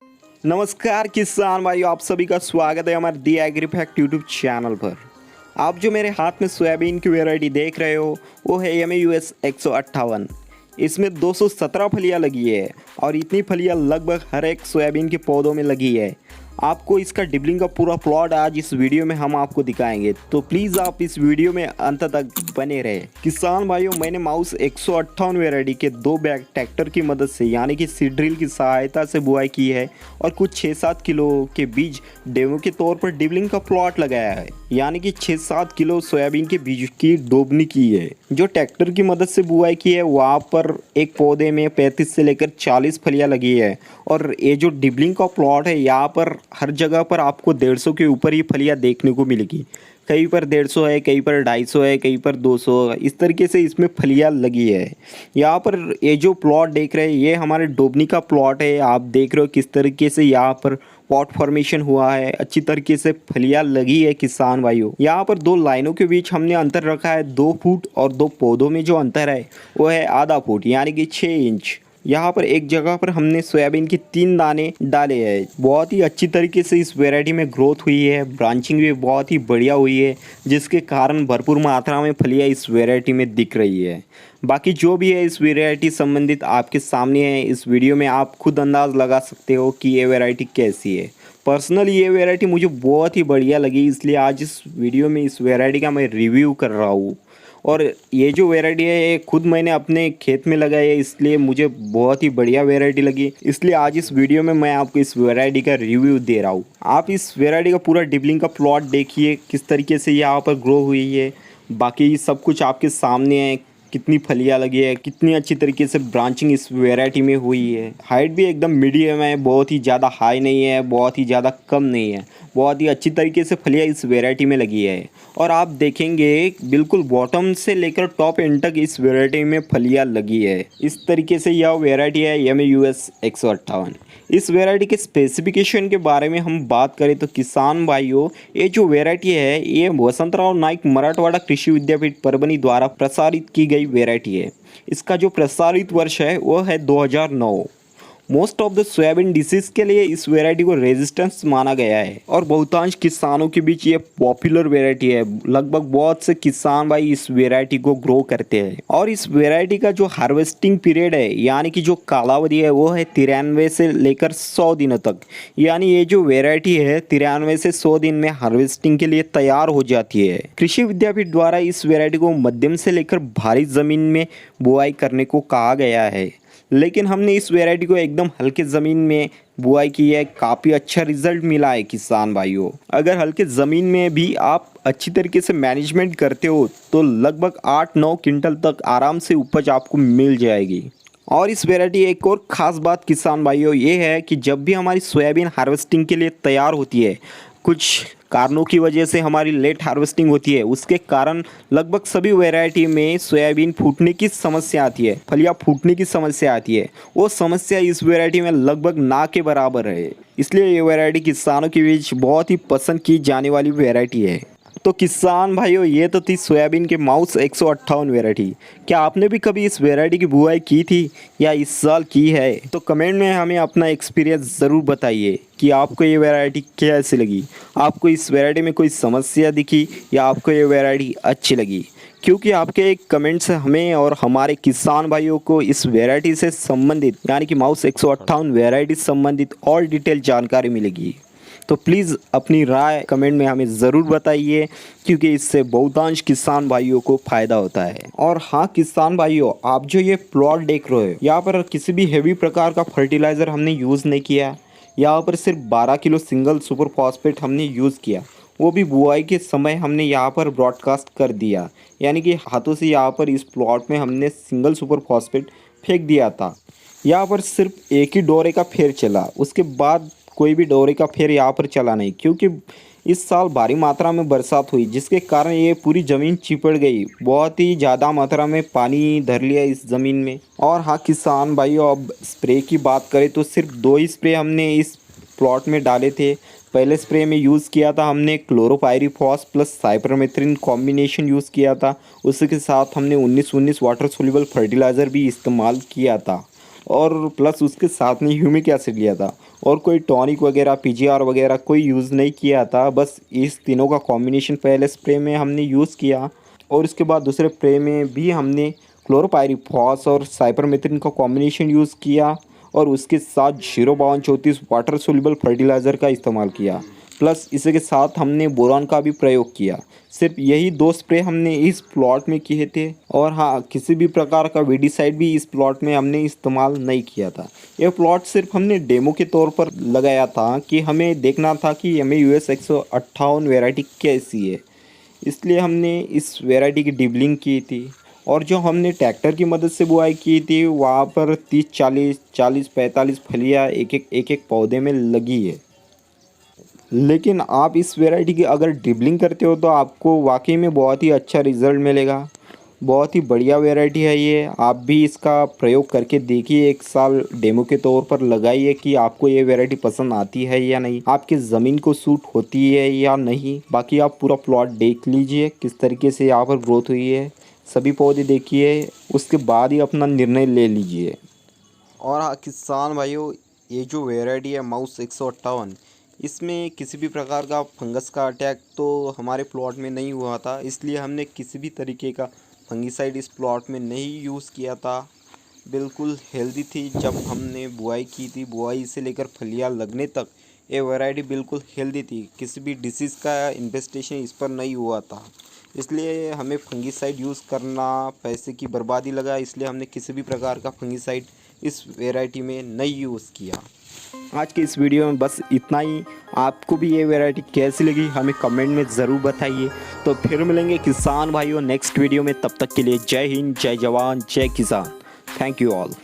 नमस्कार किसान भाइयों, आप सभी का स्वागत है हमारे दी एग्रीफैक्ट यूट्यूब चैनल पर। आप जो मेरे हाथ में सोयाबीन की वैरायटी देख रहे हो वो है MAUS 158। इसमें 217 फलियां लगी है और इतनी फलियां लगभग हर एक सोयाबीन के पौधों में लगी है। आपको इसका डिबलिंग का पूरा प्लॉट आज इस वीडियो में हम आपको दिखाएंगे, तो प्लीज़ आप इस वीडियो में अंत तक बने रहे। किसान भाइयों, मैंने माउस 158 वैरायटी के 2 बैग ट्रैक्टर की मदद से यानी कि सीड ड्रिल की सहायता से बुआई की है और कुछ 6-7 किलो के बीज डेमो के तौर पर डिबलिंग का प्लॉट लगाया है, यानी कि 6-7 किलो सोयाबीन के बीज की डोबनी की है। जो ट्रैक्टर की मदद से बुआई की है वहाँ पर एक पौधे में 35 से लेकर 40 फलियां लगी है और ये जो डिबलिंग का प्लॉट है यहाँ पर हर जगह पर आपको 150 के ऊपर ही फलियां देखने को मिलेगी। कहीं पर 150 है, कहीं पर 250 है, कहीं पर 200, इस तरीके से इसमें फलियां लगी है। यहाँ पर ये जो प्लॉट देख रहे हैं ये हमारे डोबनी का प्लॉट है। आप देख रहे हो किस तरीके से यहाँ पर पॉट फॉर्मेशन हुआ है, अच्छी तरीके से फलियां लगी है। किसान भाइयों, यहाँ पर 2 लाइनों के बीच हमने अंतर रखा है 2 फुट और 2 पौधों में जो अंतर है वो है आधा फुट यानी कि 6 इंच। यहाँ पर एक जगह पर हमने सोयाबीन के 3 दाने डाले हैं। बहुत ही अच्छी तरीके से इस वैरायटी में ग्रोथ हुई है, ब्रांचिंग भी बहुत ही बढ़िया हुई है, जिसके कारण भरपूर मात्रा में फलियां इस वैरायटी में दिख रही है। बाकी जो भी है इस वैरायटी संबंधित आपके सामने है। इस वीडियो में आप खुद अंदाज़ लगा सकते हो कि ये वैरायटी कैसी है। पर्सनली ये वैरायटी मुझे बहुत ही बढ़िया लगी, इसलिए आज इस वीडियो में इस वैरायटी का मैं रिव्यू कर रहा हूँ। और ये जो वैरायटी है ये खुद मैंने अपने खेत में लगाई है, इसलिए मुझे बहुत ही बढ़िया वैरायटी लगी, इसलिए आज इस वीडियो में मैं आपको इस वैरायटी का रिव्यू दे रहा हूँ। आप इस वैरायटी का पूरा डिबलिंग का प्लॉट देखिए किस तरीके से यहाँ पर ग्रो हुई है। बाकी सब कुछ आपके सामने है, कितनी फलियां लगी है, कितनी अच्छी तरीके से ब्रांचिंग इस वैरायटी में हुई है। हाइट भी एकदम मीडियम है, बहुत ही ज़्यादा हाई नहीं है, बहुत ही ज़्यादा कम नहीं है। बहुत ही अच्छी तरीके से फलियां इस वैरायटी में लगी है और आप देखेंगे बिल्कुल बॉटम से लेकर टॉप एंड तक इस वैरायटी में फलियां लगी है। इस तरीके से यह वैरायटी है MAUS 158। इस वैरायटी के स्पेसिफिकेशन के बारे में हम बात करें तो किसान भाइयों, ये जो वैरायटी है ये वसंतराव नाईक मराठवाड़ा कृषि विद्यापीठ परभणी द्वारा प्रसारित की गई वैरायटी है। इसका जो प्रसारित वर्ष है वो है 2009। Most of the soybean disease के लिए इस वैरायटी को रेजिस्टेंस माना गया है और बहुतांश किसानों के बीच ये पॉपुलर वैरायटी है। लगभग बहुत से किसान भाई इस वैरायटी को ग्रो करते हैं और इस वैरायटी का जो हार्वेस्टिंग पीरियड है यानी कि जो कालावधि है वो है 93 से लेकर 100 दिनों तक। यानी ये जो वैरायटी है 93 से 100 दिन में हार्वेस्टिंग के लिए तैयार हो जाती है। कृषि विद्यापीठ द्वारा इस वैरायटी को मध्यम से लेकर भारी जमीन में बुआई करने को कहा गया है, लेकिन हमने इस वैरायटी को एकदम हल्के ज़मीन में बुआई की है। काफ़ी अच्छा रिजल्ट मिला है किसान भाइयों। अगर हल्के ज़मीन में भी आप अच्छी तरीके से मैनेजमेंट करते हो तो लगभग 8-9 क्विंटल तक आराम से उपज आपको मिल जाएगी। और इस वैरायटी एक और ख़ास बात किसान भाइयों ये है कि जब भी हमारी सोयाबीन हार्वेस्टिंग के लिए तैयार होती है, कुछ कारणों की वजह से हमारी लेट हार्वेस्टिंग होती है, उसके कारण लगभग सभी वैरायटी में सोयाबीन फूटने की समस्या आती है, फलियां फूटने की समस्या आती है। वो समस्या इस वैरायटी में लगभग ना के बराबर है, इसलिए ये वैरायटी किसानों के बीच बहुत ही पसंद की जाने वाली वैरायटी है। तो किसान भाइयों, ये तो थी सोयाबीन के माउस 158 वैरायटी। क्या आपने भी कभी इस वैरायटी की बुआई की थी या इस साल की है? तो कमेंट में हमें अपना एक्सपीरियंस ज़रूर बताइए कि आपको ये वैरायटी कैसी लगी। आपको इस वैरायटी में कोई समस्या दिखी या आपको ये वैरायटी अच्छी लगी? क्योंकि आपके एक कमेंट से हमें और हमारे किसान भाइयों को इस वैरायटी से संबंधित यानी कि माउस 158 वैरायटी से संबंधित और डिटेल जानकारी मिलेगी। तो प्लीज़ अपनी राय कमेंट में हमें ज़रूर बताइए, क्योंकि इससे बहुतांश किसान भाइयों को फ़ायदा होता है। और हाँ किसान भाइयों, आप जो ये प्लॉट देख रहे हो यहाँ पर किसी भी हेवी प्रकार का फर्टिलाइज़र हमने यूज़ नहीं किया। यहाँ पर सिर्फ 12 किलो सिंगल सुपर फॉस्फेट हमने यूज़ किया, वो भी बुआई के समय हमने यहाँ पर ब्रॉडकास्ट कर दिया, यानी कि हाथों से यहाँ पर इस प्लॉट में हमने सिंगल सुपर फॉस्फेट फेंक दिया था। यहाँ पर सिर्फ एक ही डोरे का फेर चला, उसके बाद कोई भी डोरे का फेर यहाँ पर चला नहीं, क्योंकि इस साल भारी मात्रा में बरसात हुई जिसके कारण ये पूरी ज़मीन चिपड़ गई। बहुत ही ज़्यादा मात्रा में पानी धर लिया इस ज़मीन में। और हाँ किसान भाइयों, अब स्प्रे की बात करें तो सिर्फ 2 ही स्प्रे हमने इस प्लॉट में डाले थे। पहले स्प्रे में यूज़ किया था हमने chlorpyrifos plus cypermethrin combination use किया था। उसके साथ हमने 19-19 वाटर सोल्यूबल फर्टिलाइज़र भी इस्तेमाल किया था। और प्लस उसके साथ में ह्यूमिक एसिड लिया था और कोई टॉनिक वगैरह पीजीआर वगैरह कोई यूज़ नहीं किया था। बस इस तीनों का कॉम्बिनेशन पहले स्प्रे में हमने यूज़ किया और उसके बाद दूसरे स्प्रे में भी हमने क्लोरोपायरीफॉस और साइपरमेथ्रिन का कॉम्बिनेशन यूज़ किया और उसके साथ 05234 वाटर सोल्यूबल फर्टिलाइज़र का इस्तेमाल किया। प्लस इसके साथ हमने बोरॉन का भी प्रयोग किया। सिर्फ यही 2 स्प्रे हमने इस प्लॉट में किए थे और हाँ, किसी भी प्रकार का वीडिसाइड भी इस प्लॉट में हमने इस्तेमाल नहीं किया था। यह प्लॉट सिर्फ हमने डेमो के तौर पर लगाया था कि हमें देखना था कि MAUS 158 वैरायटी कैसी है, इसलिए हमने इस वैरायटी की डिबलिंग की थी। और जो हमने ट्रैक्टर की मदद से बुआई की थी वहाँ पर 30-40-45 फलियाँ एक एक पौधे में लगी है। लेकिन आप इस वैरायटी की अगर ड्रिबलिंग करते हो तो आपको वाकई में बहुत ही अच्छा रिज़ल्ट मिलेगा। बहुत ही बढ़िया वैरायटी है ये। आप भी इसका प्रयोग करके देखिए, 1 साल डेमो के तौर पर लगाइए कि आपको ये वैरायटी पसंद आती है या नहीं, आपकी ज़मीन को सूट होती है या नहीं। बाकी आप पूरा प्लॉट देख लीजिए किस तरीके से यहाँ पर ग्रोथ हुई है, सभी पौधे देखिए, उसके बाद ही अपना निर्णय ले लीजिए। और हाँ किसान भाइयों, ये जो वैरायटी है माउस 158, इसमें किसी भी प्रकार का फंगस का अटैक तो हमारे प्लॉट में नहीं हुआ था, इसलिए हमने किसी भी तरीके का फंगिसाइड इस प्लॉट में नहीं यूज़ किया था। बिल्कुल हेल्दी थी। जब हमने बुआई की थी, बुआई से लेकर फलियाँ लगने तक ये वैरायटी बिल्कुल हेल्दी थी। किसी भी डिसीज़ का इन्फेस्टेशन इस पर नहीं हुआ था, इसलिए हमें फंगिसाइड यूज़ करना पैसे की बर्बादी लगा, इसलिए हमने किसी भी प्रकार का फंगिसाइड इस वैरायटी में नहीं यूज़ किया। आज के इस वीडियो में बस इतना ही। आपको भी ये वैरायटी कैसी लगी हमें कमेंट में ज़रूर बताइए। तो फिर मिलेंगे किसान भाइयों नेक्स्ट वीडियो में, तब तक के लिए जय हिंद, जय जवान, जय किसान। Thank you all.